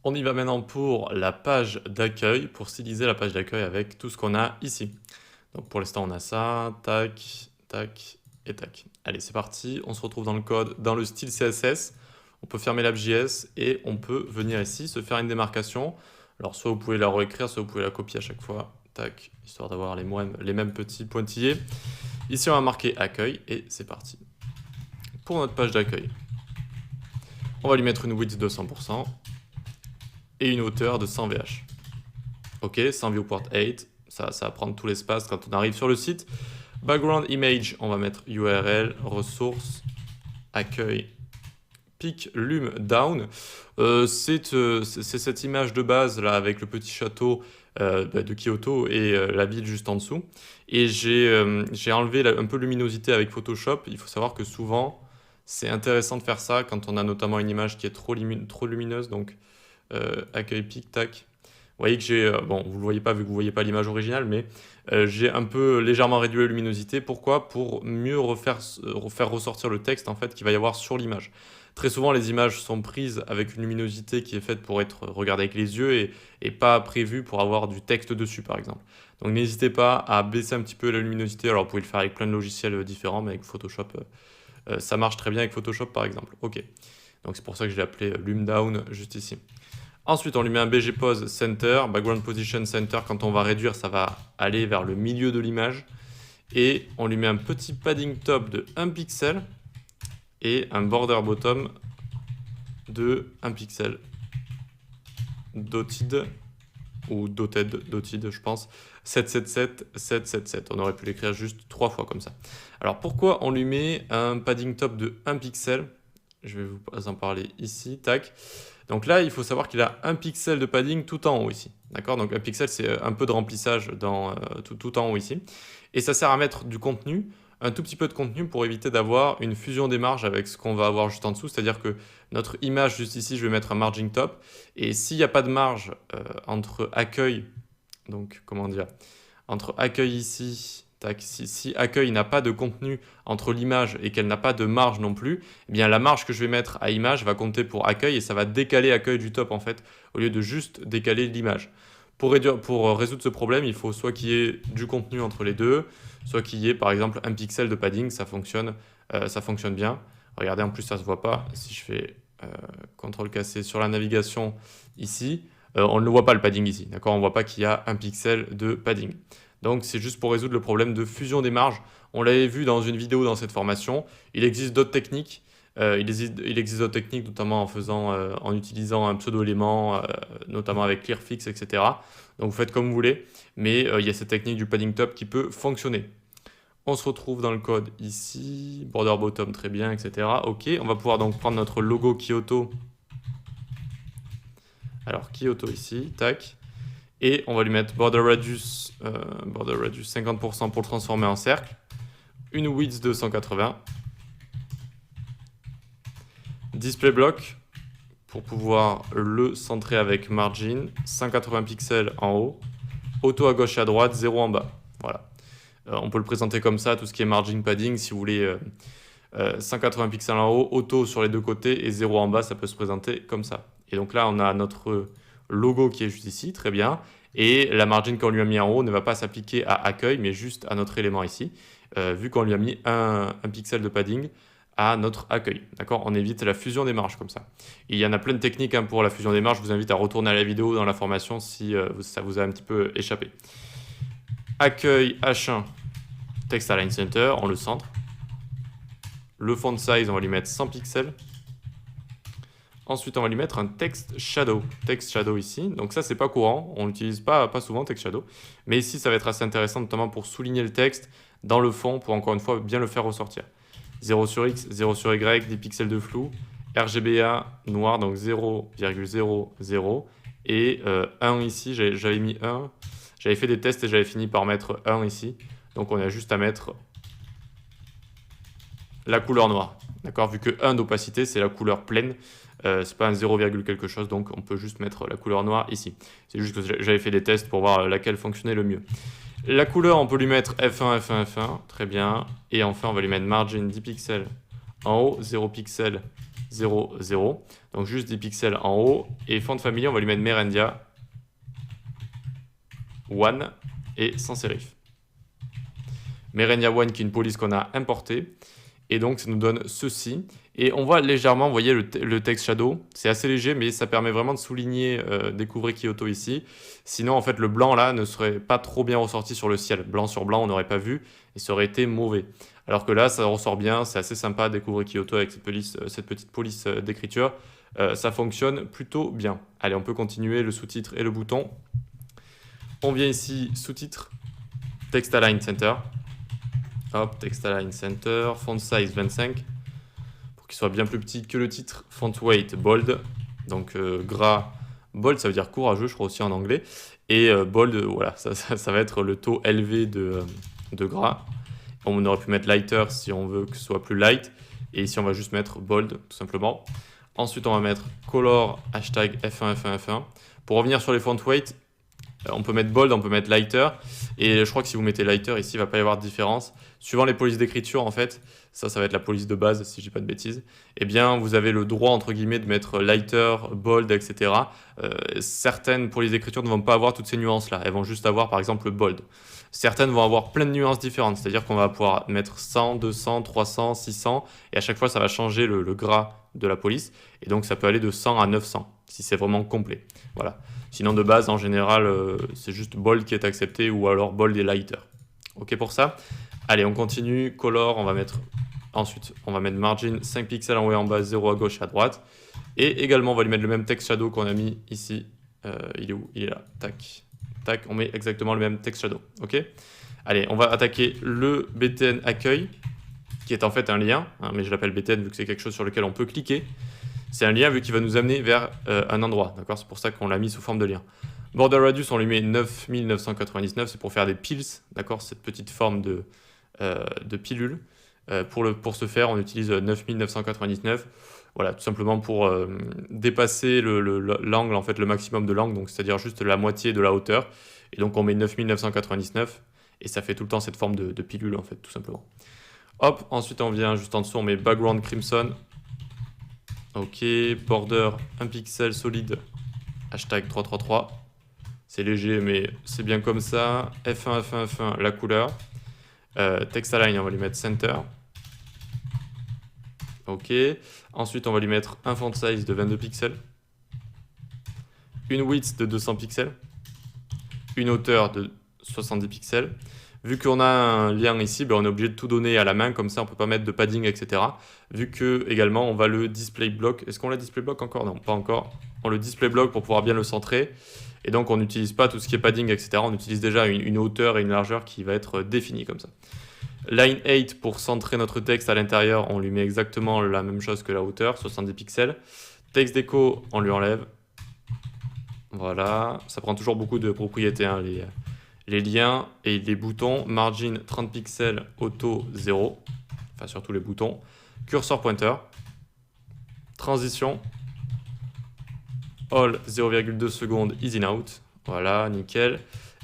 On y va maintenant pour la page d'accueil, pour styliser la page d'accueil avec tout ce qu'on a ici. Donc pour l'instant, on a ça, tac, tac et tac. Allez, c'est parti. On se retrouve dans le code, dans le style CSS. On peut fermer l'app.js et on peut venir ici, se faire une démarcation. Alors soit vous pouvez la réécrire, soit vous pouvez la copier à chaque fois. Tac, histoire d'avoir les mêmes petits pointillés. Ici, on va marquer accueil et c'est parti. Pour notre page d'accueil, on va lui mettre une width de 100% et une hauteur de 100 VH. Ok, 100 viewport 8, ça va prendre tout l'espace quand on arrive sur le site. Background image, on va mettre URL, ressources, accueil, pic, lume, down. C'est cette image de base là avec le petit château de Kyoto et la ville juste en dessous. Et j'ai enlevé un peu de luminosité avec Photoshop. Il faut savoir que souvent, c'est intéressant de faire ça quand on a notamment une image qui est trop lumineuse. Donc, accueil pic, tac. Vous voyez que j'ai, bon, vous le voyez pas vu que vous voyez pas l'image originale, mais j'ai un peu légèrement réduit la luminosité. Pourquoi? Pour mieux refaire ressortir le texte en fait qu'il va y avoir sur l'image. Très souvent, les images sont prises avec une luminosité qui est faite pour être regardée avec les yeux et pas prévue pour avoir du texte dessus, par exemple. Donc n'hésitez pas à baisser un petit peu la luminosité. Alors vous pouvez le faire avec plein de logiciels différents, mais avec Photoshop, ça marche très bien avec Photoshop, par exemple. Ok. Donc c'est pour ça que je l'ai appelé Lume Down juste ici. Ensuite, on lui met un BG Pose Center, Background Position Center. Quand on va réduire, ça va aller vers le milieu de l'image. Et on lui met un petit padding top de 1 pixel et un border bottom de 1 pixel. Dotted, ou dotted, je pense. 777, 777. On aurait pu l'écrire juste 3 fois comme ça. Alors, pourquoi on lui met un padding top de 1 pixel? Je vais vous en parler ici, tac. Donc là, il faut savoir qu'il a 1 pixel de padding tout en haut ici. D'accord? Donc 1 pixel, c'est un peu de remplissage tout en haut ici. Et ça sert à mettre du contenu, un tout petit peu de contenu pour éviter d'avoir une fusion des marges avec ce qu'on va avoir juste en dessous. C'est-à-dire que notre image juste ici, je vais mettre un margin top. Et s'il n'y a pas de marge entre accueil, donc comment dire, entre accueil ici, tac, si accueil n'a pas de contenu entre l'image et qu'elle n'a pas de marge non plus, eh bien la marge que je vais mettre à image va compter pour accueil et ça va décaler accueil du top en fait, au lieu de juste décaler l'image. Pour résoudre ce problème, il faut soit qu'il y ait du contenu entre les deux, soit qu'il y ait par exemple un pixel de padding, ça fonctionne bien. Regardez, en plus ça se voit pas. Si je fais CTRL cassé sur la navigation ici, on ne voit pas le padding ici, d'accord? On ne voit pas qu'il y a un pixel de padding. Donc c'est juste pour résoudre le problème de fusion des marges. On l'avait vu dans une vidéo dans cette formation. Il existe d'autres techniques. Il existe d'autres techniques, notamment en utilisant un pseudo-élément, notamment avec Clearfix, etc. Donc vous faites comme vous voulez, mais il y a cette technique du padding top qui peut fonctionner. On se retrouve dans le code ici, border bottom très bien, etc. Ok, on va pouvoir donc prendre notre logo Kyoto. Alors Kyoto ici, tac. Et on va lui mettre border radius 50% pour le transformer en cercle. Une width de 180. Display block pour pouvoir le centrer avec margin. 180 pixels en haut. Auto à gauche et à droite, 0 en bas. Voilà. On peut le présenter comme ça, tout ce qui est margin padding. Si vous voulez 180 pixels en haut, auto sur les deux côtés et 0 en bas, ça peut se présenter comme ça. Et donc là, on a notre logo qui est juste ici, très bien. Et la margin qu'on lui a mis en haut ne va pas s'appliquer à accueil, mais juste à notre élément ici, vu qu'on lui a mis un pixel de padding à notre accueil. D'accord? On évite la fusion des marges comme ça. Et il y en a plein de techniques hein, pour la fusion des marges. Je vous invite à retourner à la vidéo dans la formation si ça vous a un petit peu échappé. Accueil H1, Text Align Center, on le centre. Le font size, on va lui mettre 100 pixels. Ensuite, on va lui mettre un text shadow ici. Donc ça, c'est pas courant. On l'utilise pas souvent, text shadow. Mais ici, ça va être assez intéressant, notamment pour souligner le texte dans le fond, pour encore une fois bien le faire ressortir. 0 sur X, 0 sur Y, des pixels de flou. RGBA noir, donc 0,00. Et 1 ici, j'avais mis 1. J'avais fait des tests et j'avais fini par mettre 1 ici. Donc on a juste à mettre la couleur noire. D'accord? Vu que 1 d'opacité, c'est la couleur pleine. C'est pas un 0, quelque chose, donc on peut juste mettre la couleur noire ici. C'est juste que j'avais fait des tests pour voir laquelle fonctionnait le mieux. La couleur, on peut lui mettre F1, F1, F1, très bien. Et enfin, on va lui mettre margin 10 pixels en haut, 0 pixels 0, 0. Donc juste 10 pixels en haut. Et font family, on va lui mettre Merendia 1 et sans serif. Merendia 1 qui est une police qu'on a importée. Et donc ça nous donne ceci. Et on voit légèrement, vous voyez le text shadow, c'est assez léger, mais ça permet vraiment de souligner découvrir Kyoto ici. Sinon, en fait, le blanc là ne serait pas trop bien ressorti sur le ciel. Blanc sur blanc, on n'aurait pas vu et ça aurait été mauvais. Alors que là, ça ressort bien, c'est assez sympa découvrir Kyoto avec cette petite police d'écriture. Ça fonctionne plutôt bien. Allez, on peut continuer le sous-titre et le bouton. On vient ici, sous-titre, Text Align Center. Hop, Text Align Center, font size 25. Qui soit bien plus petit que le titre, font weight bold, donc gras, bold ça veut dire courageux je crois aussi en anglais, et bold voilà, ça va être le taux élevé de gras. On aurait pu mettre lighter si on veut que ce soit plus light, et ici on va juste mettre bold tout simplement. Ensuite on va mettre color hashtag F1 F1 F1. Pour revenir sur les font weight, on peut mettre bold, on peut mettre lighter, et je crois que si vous mettez lighter ici, il ne va pas y avoir de différence. Suivant les polices d'écriture, en fait, ça va être la police de base, si je dis pas de bêtises, eh bien, vous avez le droit, entre guillemets, de mettre lighter, bold, etc. Certaines polices d'écriture ne vont pas avoir toutes ces nuances-là, elles vont juste avoir, par exemple, le bold. Certaines vont avoir plein de nuances différentes, c'est-à-dire qu'on va pouvoir mettre 100, 200, 300, 600, et à chaque fois, ça va changer le gras de la police, et donc ça peut aller de 100 à 900, si c'est vraiment complet. Voilà. Sinon, de base, en général, c'est juste bold qui est accepté, ou alors bold et lighter. Ok pour ça? Allez, on continue. Color, on va mettre ensuite, on va mettre margin 5 pixels en haut et en bas, 0 à gauche et à droite. Et également, on va lui mettre le même text shadow qu'on a mis ici. Il est où? Il est là. Tac. Tac, on met exactement le même text shadow. Ok? Allez, on va attaquer le BTN accueil, qui est en fait un lien, hein, mais je l'appelle BTN vu que c'est quelque chose sur lequel on peut cliquer. C'est un lien vu qu'il va nous amener vers un endroit. D'accord? C'est pour ça qu'on l'a mis sous forme de lien. Border radius, on lui met 9999, c'est pour faire des piles, d'accord? Cette petite forme de pilule. Pour ce faire, on utilise 9999. Voilà, tout simplement pour dépasser l'angle, en fait, le maximum de l'angle, donc c'est-à-dire juste la moitié de la hauteur. Et donc on met 9999 et ça fait tout le temps cette forme de pilule, en fait, tout simplement. Hop, ensuite on vient juste en dessous, on met background crimson. Ok, border 1 pixel solide, hashtag 333. C'est léger, mais c'est bien comme ça. F1, F1, F1, la couleur. Text align, on va lui mettre center. Ok. Ensuite, on va lui mettre un font size de 22 pixels. Une width de 200 pixels. Une hauteur de 70 pixels. Vu qu'on a un lien ici, ben on est obligé de tout donner à la main, comme ça on ne peut pas mettre de padding, etc. Vu que également on va le display block. Est-ce qu'on l'a display block encore? Non, pas encore. On le display block pour pouvoir bien le centrer. Et donc on n'utilise pas tout ce qui est padding, etc. On utilise déjà une hauteur et une largeur qui va être définie comme ça. Line 8, pour centrer notre texte à l'intérieur, on lui met exactement la même chose que la hauteur, 70 pixels. Text déco, on lui enlève. Voilà, ça prend toujours beaucoup de propriétés, hein, les liens et les boutons. Margin 30 pixels, auto 0, enfin surtout les boutons. Cursor pointer. Transition. All 0,2 secondes, easy out. Voilà, nickel.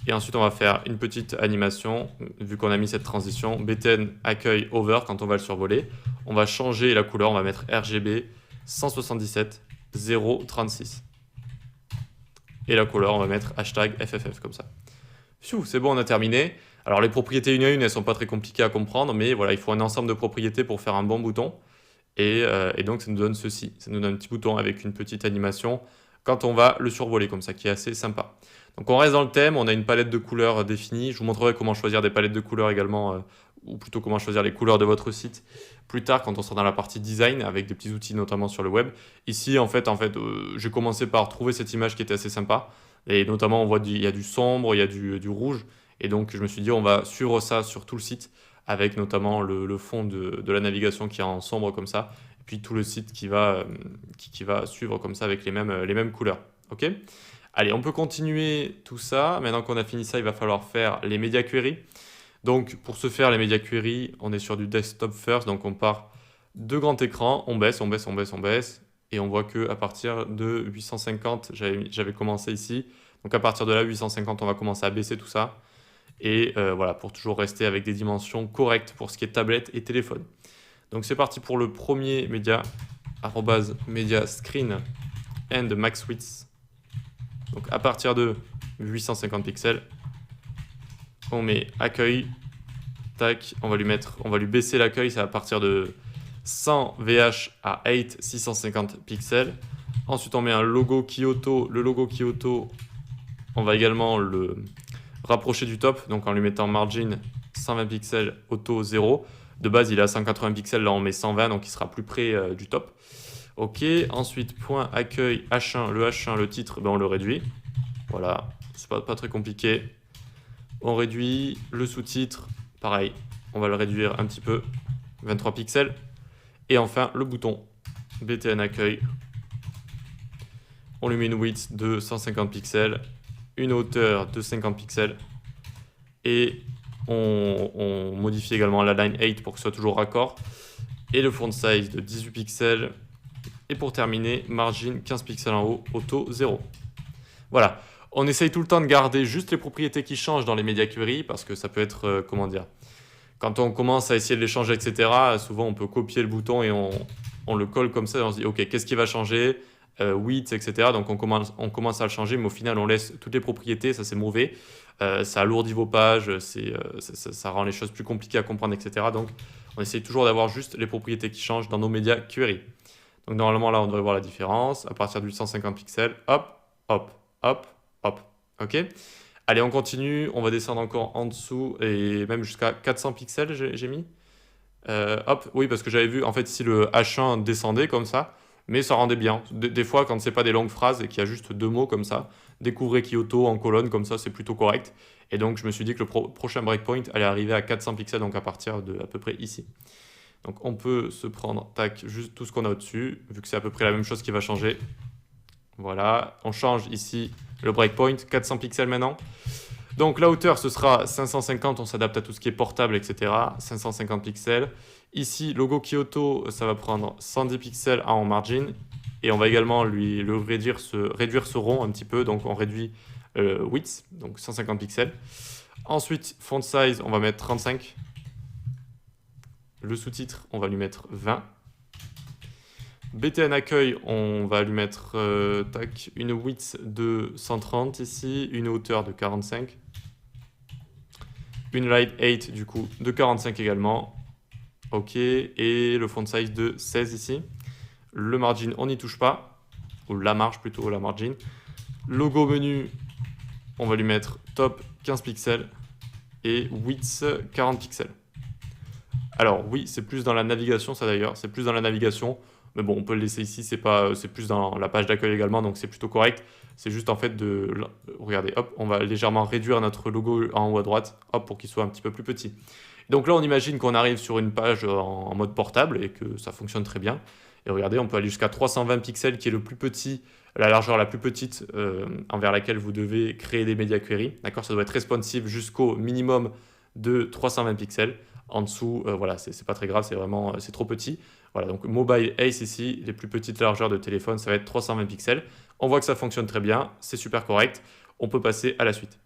Et ensuite, on va faire une petite animation, vu qu'on a mis cette transition. BTN accueil over quand on va le survoler. On va changer la couleur, on va mettre RGB 177 036. Et la couleur, on va mettre hashtag FFF comme ça. C'est bon, on a terminé. Alors les propriétés une à une, elles sont pas très compliquées à comprendre, mais voilà, il faut un ensemble de propriétés pour faire un bon bouton. Et donc ça nous donne ceci. Ça nous donne un petit bouton avec une petite animation quand on va le survoler comme ça, qui est assez sympa. Donc on reste dans le thème, on a une palette de couleurs définie. Je vous montrerai comment choisir des palettes de couleurs également, ou plutôt comment choisir les couleurs de votre site plus tard quand on sera dans la partie design, avec des petits outils notamment sur le web. Ici, en fait j'ai commencé par trouver cette image qui était assez sympa. Et notamment, on voit il y a du sombre, il y a du rouge. Et donc je me suis dit, on va suivre ça sur tout le site, avec notamment le fond de la navigation qui est en sombre comme ça. Et puis tout le site qui va suivre comme ça avec les mêmes couleurs. Ok? Allez, on peut continuer tout ça. Maintenant qu'on a fini ça, il va falloir faire les media queries. Donc pour ce faire, les media queries, on est sur du desktop first. Donc on part de grand écran, on baisse, on baisse, on baisse, on baisse. Et on voit qu'à partir de 850, j'avais commencé ici. Donc à partir de là, 850, on va commencer à baisser tout ça. Et voilà, pour toujours rester avec des dimensions correctes pour ce qui est tablette et téléphone. Donc c'est parti pour le premier média @media screen and max width. Donc à partir de 850 pixels, on met accueil. Tac, on va lui baisser l'accueil, c'est à partir de 100 VH à 8 650 pixels. Ensuite, on met un logo Kyoto. Le logo Kyoto, on va également le rapprocher du top, donc en lui mettant margin 120 pixels, auto 0. De base, il est à 180 pixels, là on met 120, donc il sera plus près du top. Ok, ensuite, point accueil H1, le titre, ben on le réduit. Voilà, c'est pas très compliqué. On réduit le sous-titre, pareil, on va le réduire un petit peu, 23 pixels. Et enfin, le bouton BTN accueil. On lui met une width de 150 pixels, une hauteur de 50 pixels. Et on modifie également la line 8 pour que ce soit toujours raccord. Et le font size de 18 pixels. Et pour terminer, margin 15 pixels en haut, auto 0. Voilà. On essaye tout le temps de garder juste les propriétés qui changent dans les media query parce que ça peut être, comment dire, quand on commence à essayer de les changer, etc., souvent on peut copier le bouton et on le colle comme ça et on se dit, ok, qu'est-ce qui va changer, width, etc. Donc on commence à le changer, mais au final on laisse toutes les propriétés, ça c'est mauvais. Ça alourdit vos pages, ça rend les choses plus compliquées à comprendre, etc. Donc on essaye toujours d'avoir juste les propriétés qui changent dans nos media query. Donc normalement là on devrait voir la différence. À partir de 850 pixels, hop, hop, hop, hop. Ok. Allez, on continue. On va descendre encore en dessous et même jusqu'à 400 pixels, j'ai mis. Hop, oui, parce que j'avais vu en fait si le H1 descendait comme ça, mais ça rendait bien. Des fois, quand c'est pas des longues phrases et qu'il y a juste deux mots comme ça, découvrez Kyoto en colonne comme ça, c'est plutôt correct. Et donc, je me suis dit que le prochain breakpoint allait arriver à 400 pixels, donc à partir de à peu près ici. Donc, on peut se prendre, tac, juste tout ce qu'on a au-dessus, vu que c'est à peu près la même chose qui va changer. Voilà, on change ici le breakpoint, 400 pixels maintenant. Donc la hauteur, ce sera 550, on s'adapte à tout ce qui est portable, etc. 550 pixels. Ici, logo Kyoto, ça va prendre 110 pixels en margin. Et on va également réduire ce rond un petit peu, donc on réduit width, donc 150 pixels. Ensuite, font size, on va mettre 35. Le sous-titre, on va lui mettre 20. BTN accueil, on va lui mettre une width de 130 ici, une hauteur de 45. Une line 8 du coup de 45 également. Ok, et le font size de 16 ici. Le margin, on n'y touche pas. Ou la marge plutôt, la margin. Logo menu, on va lui mettre top 15 pixels. Et width 40 pixels. Alors oui, c'est plus dans la navigation ça d'ailleurs, c'est plus dans la navigation. Mais bon, on peut le laisser ici, c'est plus dans la page d'accueil également, donc c'est plutôt correct. C'est juste en fait regardez, hop, on va légèrement réduire notre logo en haut à droite, hop, pour qu'il soit un petit peu plus petit. Donc là, on imagine qu'on arrive sur une page en mode portable et que ça fonctionne très bien. Et regardez, on peut aller jusqu'à 320 pixels, qui est le plus petit, la largeur la plus petite envers laquelle vous devez créer des media query. D'accord, ça doit être responsive jusqu'au minimum de 320 pixels. En dessous, voilà, c'est pas très grave, c'est trop petit. Voilà, donc Mobile Ace ici, les plus petites largeurs de téléphone, ça va être 320 pixels. On voit que ça fonctionne très bien, c'est super correct. On peut passer à la suite.